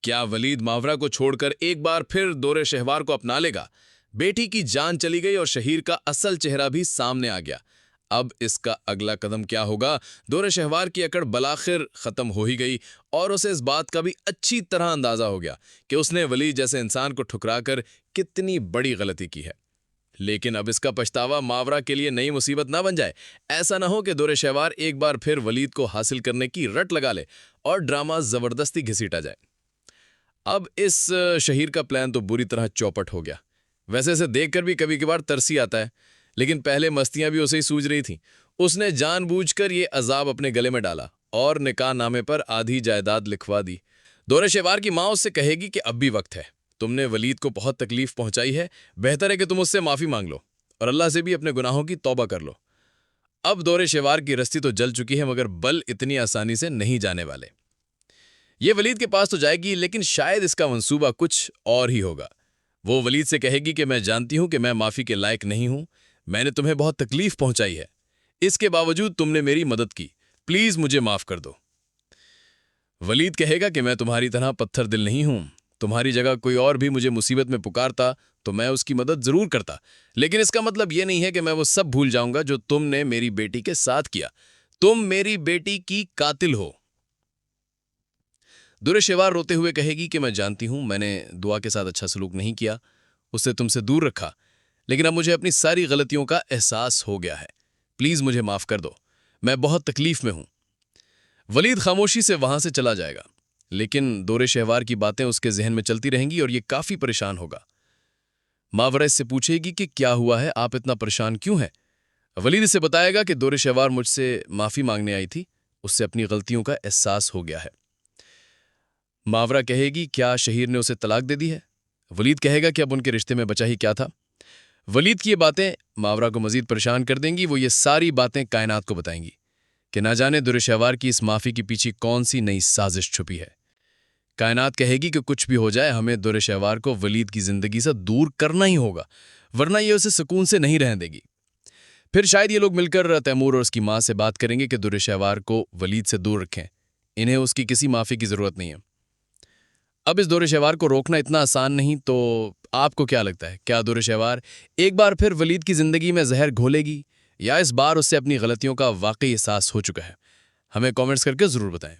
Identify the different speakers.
Speaker 1: क्या वलीद मावरा को छोड़कर एक बार फिर दौरे शहवार को अपना लेगा? बेटी की जान चली गई और शहीर का असल चेहरा भी सामने आ गया। अब इसका अगला कदम क्या होगा? दौरे शहवार की अकड़ बलाखिर खत्म हो ही गई और उसे इस बात का भी अच्छी तरह अंदाजा हो गया कि उसने वलीद जैसे इंसान को ठुकराकर कितनी बड़ी गलती की है। लेकिन अब इसका पछतावा मावरा के लिए नई मुसीबत ना बन जाए। ऐसा ना हो कि दौरे शहवार एक बार फिर वलीद को हासिल करने की रट लगा ले और ड्रामा जबरदस्ती घसीटा जाए। अब इस शहीर का प्लान तो बुरी तरह चौपट हो गया। वैसे इसे देखकर भी कभी कभार तरसी आता है, लेकिन पहले मस्तियां भी उसे ही सूझ रही थीं। उसने जानबूझकर ये अजाब अपने गले में डाला और निकाह नामे पर आधी जायदाद लिखवा दी। दौरे शेवार की माँ उससे कहेगी कि अब भी वक्त है, तुमने वलीद को बहुत तकलीफ पहुंचाई है, बेहतर है कि तुम उससे माफी मांग लो और अल्लाह से भी अपने गुनाहों की तौबा कर लो। अब दौरे शेवार की रस्सी तो जल चुकी है, मगर बल इतनी आसानी से नहीं जाने वाले। ये वलीद के पास तो जाएगी, लेकिन शायद इसका मंसूबा कुछ और ही होगा। वो वलीद से कहेगी कि मैं जानती हूं कि मैं माफी के लायक नहीं हूं, मैंने तुम्हें बहुत तकलीफ पहुंचाई है, इसके बावजूद तुमने मेरी मदद की, प्लीज मुझे माफ कर दो। वलीद कहेगा कि मैं तुम्हारी तरह पत्थर दिल नहीं हूं, तुम्हारी जगह कोई और भी मुझे मुसीबत में पुकारता तो मैं उसकी मदद जरूर करता, लेकिन इसका मतलब यह नहीं है कि मैं वो सब भूल जाऊंगा जो तुमने मेरी बेटी के साथ किया। तुम मेरी बेटी की कातिल हो। दुरे शेवार रोते हुए कहेगी कि मैं जानती हूं मैंने दुआ के साथ अच्छा सलूक नहीं किया, उससे तुमसे दूर रखा, लेकिन अब मुझे अपनी सारी गलतियों का एहसास हो गया है, प्लीज मुझे माफ कर दो, मैं बहुत तकलीफ में हूं। वलीद खामोशी से वहां से चला जाएगा, लेकिन दौरे शहवार की बातें उसके जहन में चलती रहेंगी और ये काफी परेशान होगा। मावरा इससे पूछेगी कि क्या हुआ है, आप इतना परेशान क्यों हैं? वलीद इसे बताएगा कि दौरे शहवार मुझसे माफी मांगने आई थी, उससे अपनी गलतियों का एहसास हो गया है। मावरा कहेगी क्या शहीर ने उसे तलाक दे दी है? वलीद कहेगा कि अब उनके रिश्ते में बचा ही क्या था। वलीद की ये बातें मावरा को मजीद परेशान कर देंगी। वो ये सारी बातें कायनात को बताएंगी कि ना जाने दुरे शहवार की इस माफी के पीछे कौन सी नई साजिश छुपी है। कायनात कहेगी कि कुछ भी हो जाए, हमें दुरे शहवार को वलीद की जिंदगी से दूर करना ही होगा, वरना ये उसे सुकून से नहीं रहने देगी। फिर शायद ये लोग मिलकर तैमूर और उसकी मां से बात करेंगे कि दुरे शहवार को वलीद से दूर रखें, इन्हें उसकी किसी माफी की जरूरत नहीं है। अब इस दौरे शहवार को रोकना इतना आसान नहीं, तो आपको क्या लगता है, क्या दौरे शहवार एक बार फिर वलीद की जिंदगी में जहर घोलेगी या इस बार उससे अपनी गलतियों का वाकई एहसास हो चुका है? हमें कमेंट्स करके जरूर बताएं।